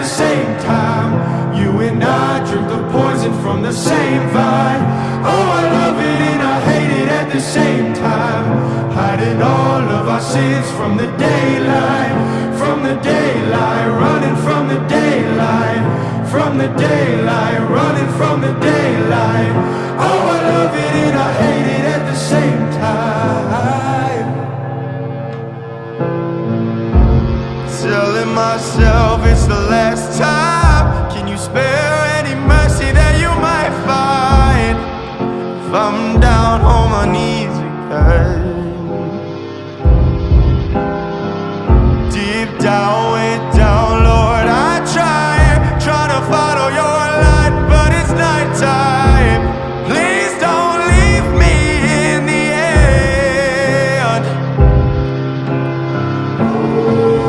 same time. You and I drink the poison from the same vine. Oh, I love it and I hate it at the same time. Hiding all of our sins from the daylight. From the daylight, running from the daylight. From the daylight, running from the daylight. Oh, I love it and I hate it at the same time. Telling myself it's the last time. Can you spare any mercy that you might find? If I'm